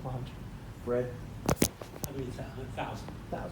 100. Fred? I mean, 1,000. 1,000.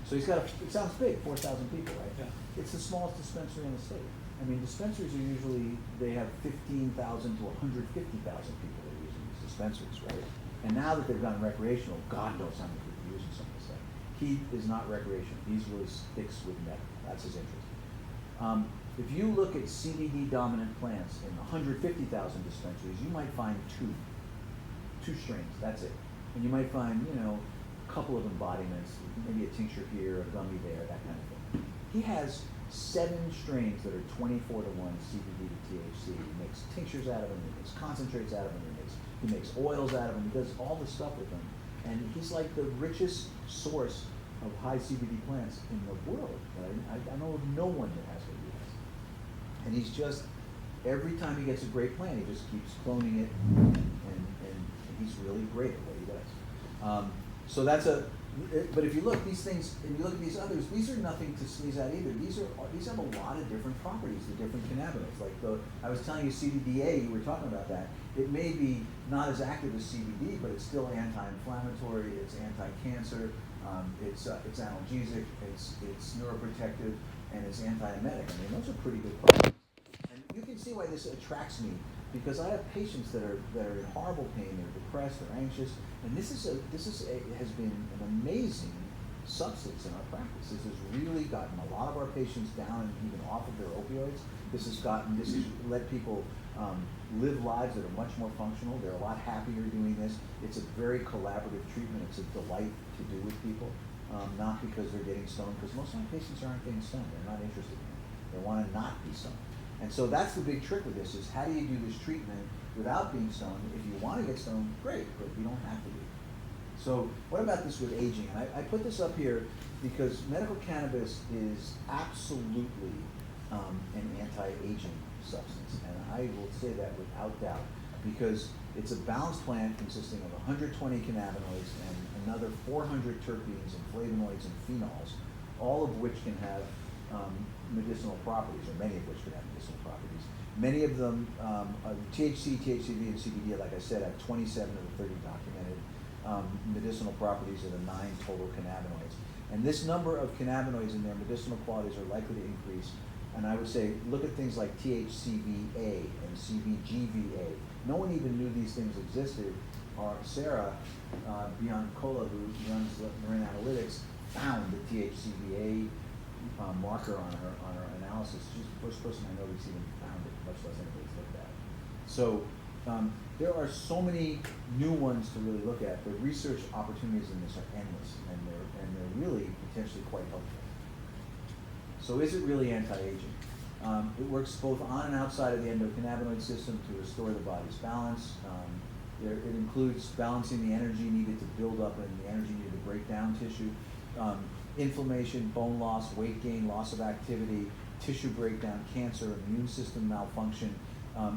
So he's got it sounds big, 4,000 people, right? Yeah. It's the smallest dispensary in the state. I mean, dispensaries are usually, they have 15,000 to 150,000 people that are using these dispensaries, right? And now that they've gone recreational, God knows how many people are using some of this stuff. He is not recreational. He really sticks with medical. That's his interest. If you look at CBD dominant plants in 150,000 dispensaries, you might find two strains, that's it. And you might find, a couple of embodiments, maybe a tincture here, a gummy there, that kind of thing. He has 7 strains that are 24 to 1 CBD to THC. He makes tinctures out of them, he makes concentrates out of them, he makes oils out of them, he does all this stuff with them. And he's like the richest source of high CBD plants in the world. Right? I know of no one that has what he has. And he's just, every time he gets a great plant, he just keeps cloning it, and he's really great at what he does. So that's but if you look, these things, and you look at these others, these are nothing to sneeze at either. These have a lot of different properties, the different cannabinoids. Like I was telling you CBDA, you were talking about that. It may be not as active as CBD, but it's still anti-inflammatory, it's anti-cancer, it's analgesic, it's neuroprotective, and it's anti-emetic. I mean, those are pretty good properties. And you can see why this attracts me, because I have patients that are in horrible pain, they're depressed, they're anxious, and this has been an amazing substance in our practice. This has really gotten a lot of our patients down and even off of their opioids. This has let people live lives that are much more functional. They're a lot happier doing this. It's a very collaborative treatment. It's a delight to do with people, not because they're getting stoned, because most of my patients aren't getting stoned. They're not interested in it. They want to not be stoned. And so that's the big trick with this, is how do you do this treatment without being stoned? If you want to get stoned, great, but you don't have to be. So what about this with aging? And I put this up here because medical cannabis is absolutely an anti-aging substance. And I will say that without doubt, because it's a balanced plant consisting of 120 cannabinoids and another 400 terpenes and flavonoids and phenols, all of which can have medicinal properties, or many of which can have medicinal properties. Many of them, THC, THCV, and CBD, like I said, have 27 of the 30 documented medicinal properties of the 9 total cannabinoids. And this number of cannabinoids and their medicinal qualities are likely to increase. And I would say, look at things like THCVA and CBGVA. No one even knew these things existed. Sarah Biancola, who runs Marin Analytics, found the THCVA marker on her analysis. She's the first person I know that's even found it, much less anybody's looked at it. So there are so many new ones to really look at. The research opportunities in this are endless, and they're really potentially quite helpful. So is it really anti-aging? It works both on and outside of the endocannabinoid system to restore the body's balance. It includes balancing the energy needed to build up and the energy needed to break down tissue. Inflammation, bone loss, weight gain, loss of activity, tissue breakdown, cancer, immune system malfunction,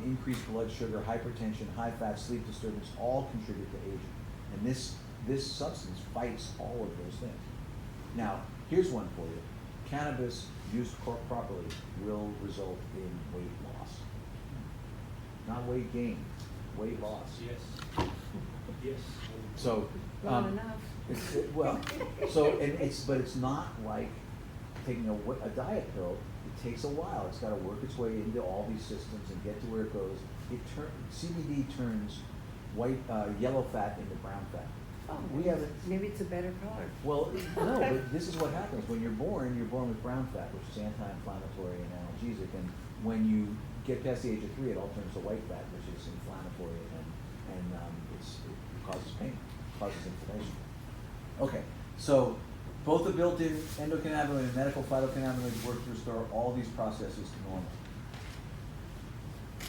increased blood sugar, hypertension, high fat, sleep disturbance, all contribute to aging. And this substance fights all of those things. Now, here's one for you. Cannabis used properly will result in weight loss. Not weight gain, weight loss. Yes. Yes. So, Not enough. But it's not like taking a diet pill. It takes a while. It's got to work its way into all these systems and get to where it goes. CBD turns yellow fat into brown fat. Oh, maybe it's a better color. Well, no, but this is what happens. When you're born with brown fat, which is anti-inflammatory and analgesic, and when you get past the age of 3, it all turns to white fat, which is inflammatory and it causes pain, causes inflammation. Okay, so both the built-in endocannabinoid and medical phytocannabinoids work to restore all these processes to normal.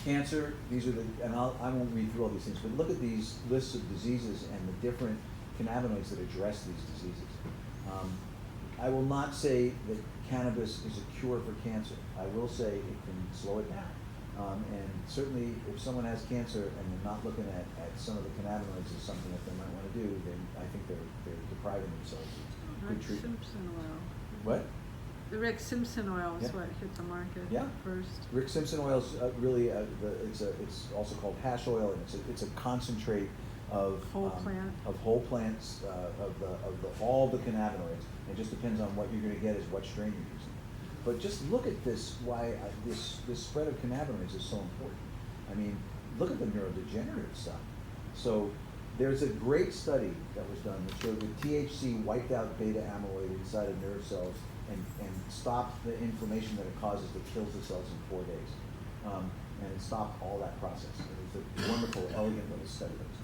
Cancer, these are and I won't read through all these things, but look at these lists of diseases and the different cannabinoids that address these diseases. I will not say that cannabis is a cure for cancer. I will say it can slow it down. And certainly if someone has cancer and they're not looking at some of the cannabinoids as something that they might want to do, then I think they're depriving themselves of good treatment. Simpson oil. What? The Rick Simpson oil is what hit the market first. Rick Simpson oil is really it's also called hash oil, and it's a concentrate of Whole plant. of whole plants, all the cannabinoids. It just depends on what you're going to get is what strain you're using. But just look at this, why this spread of cannabinoids is so important. I mean, look at the neurodegenerative stuff. So there's a great study that was done that showed that THC wiped out beta amyloid inside of nerve cells and stopped the inflammation that it causes that kills the cells in 4 days. And it stopped all that process. It was a wonderful, elegant little study that was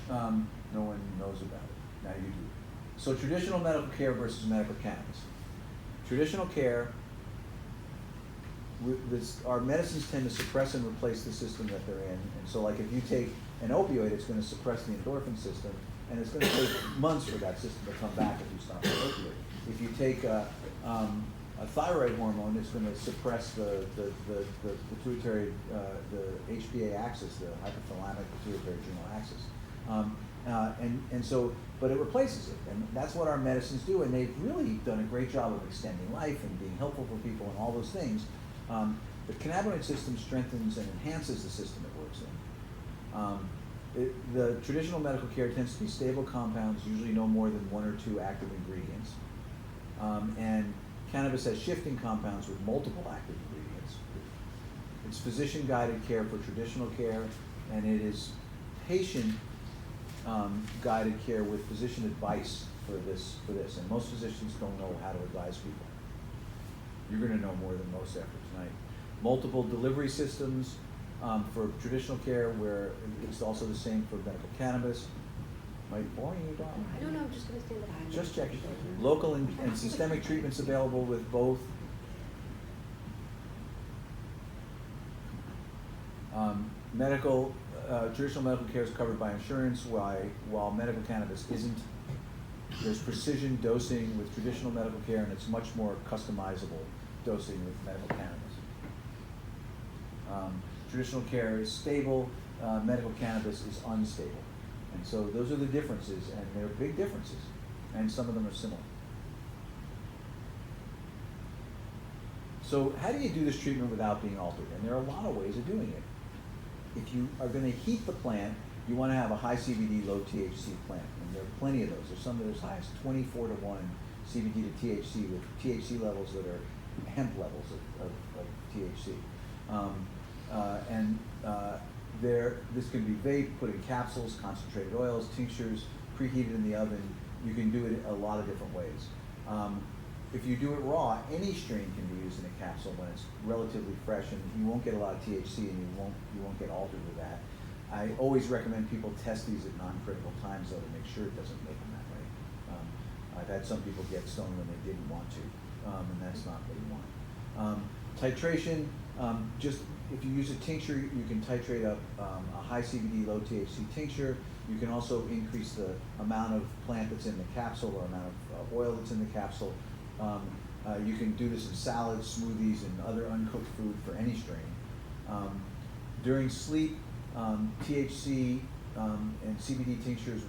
done. No one knows about it. Now you do. So traditional medical care versus medical cannabis. Traditional care, our medicines tend to suppress and replace the system that they're in. And so like if you take an opioid, it's going to suppress the endorphin system, and it's going to take months for that system to come back if you stop the opioid. If you take a thyroid hormone, it's going to suppress the pituitary, the HPA axis, the hypothalamic pituitary adrenal axis. And so, but it replaces it, and that's what our medicines do, and they've really done a great job of extending life and being helpful for people and all those things. The cannabinoid system strengthens and enhances the system it works in. The traditional medical care tends to be stable compounds, usually no more than 1 or 2 active ingredients. And cannabis has shifting compounds with multiple active ingredients. It's physician-guided care for traditional care, and it is patient guided care with physician advice for this. And most physicians don't know how to advise people. You're going to know more than most after tonight. Multiple delivery systems for traditional care, where it's also the same for medical cannabis. Am I boring you down? I don't know, I'm just gonna stand up. Just checking. Local and systemic treatments available with both. Traditional medical care is covered by insurance, while medical cannabis isn't. There's precision dosing with traditional medical care, and it's much more customizable dosing with medical cannabis. Traditional care is stable, medical cannabis is unstable. And so those are the differences, and they're big differences, and some of them are similar. So how do you do this treatment without being altered? And there are a lot of ways of doing it. If you are going to heat the plant, you want to have a high CBD, low THC plant, and there are plenty of those. There's some that are as high as 24 to 1 CBD to THC, with THC levels that are hemp levels of THC. This can be vape, put in capsules, concentrated oils, tinctures, preheated in the oven. You can do it a lot of different ways. If you do it raw, any strain can be used in a capsule when it's relatively fresh, and you won't get a lot of THC, and you won't get altered with that. I always recommend people test these at non-critical times, though, to make sure it doesn't make them that way. I've had some people get stoned when they didn't want to, and that's not what you want. Titration, just if you use a tincture, you can titrate up a high CBD, low THC tincture. You can also increase the amount of plant that's in the capsule or amount of oil that's in the capsule. You can do this in salads, smoothies, and other uncooked food for any strain. During sleep, THC and CBD tinctures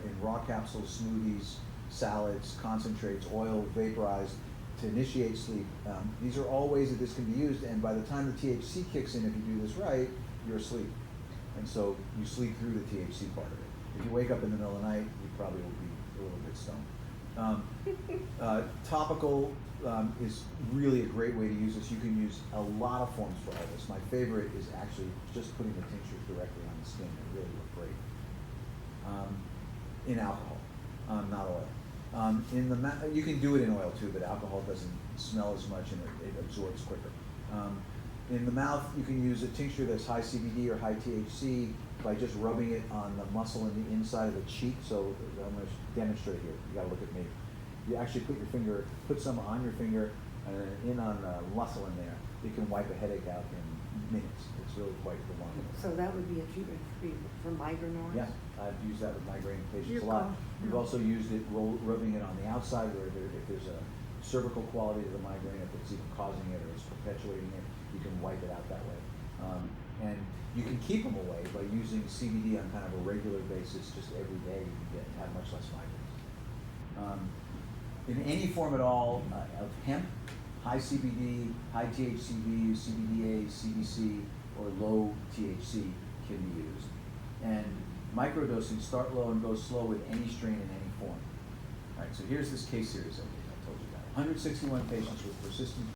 in raw capsules, smoothies, salads, concentrates, oil, vaporized to initiate sleep. These are all ways that this can be used, and by the time the THC kicks in, if you do this right, you're asleep. And so you sleep through the THC part of it. If you wake up in the middle of the night, you probably will be a little bit stoned. Topical is really a great way to use this. You can use a lot of forms for all this. My favorite is actually just putting the tinctures directly on the skin. They really look great. In alcohol, not oil. You can do it in oil too, but alcohol doesn't smell as much and it absorbs quicker. In the mouth, you can use a tincture that's high CBD or high THC by just rubbing it on the muscle in the inside of the cheek. So I'm going to demonstrate here. You got to look at me. You actually put some on your finger and then in on the muscle in there. It can wipe a headache out in minutes. It's really quite remarkable. So that would be a treatment for migraine or? Yeah, I've used that with migraine patients a lot. We've also used it rubbing it on the outside where if there's a cervical quality to the migraine, if it's even causing it or it's perpetuating it, you can wipe it out that way. And you can keep them away by using CBD on kind of a regular basis, just every day. You can have much less migraines. In any form at all of hemp, high CBD, high THCV, CBDA, CBC, or low THC can be used. And Microdosing, start low and go slow with any strain in any form. All right, so here's this case series I told you about. 161 patients with persistent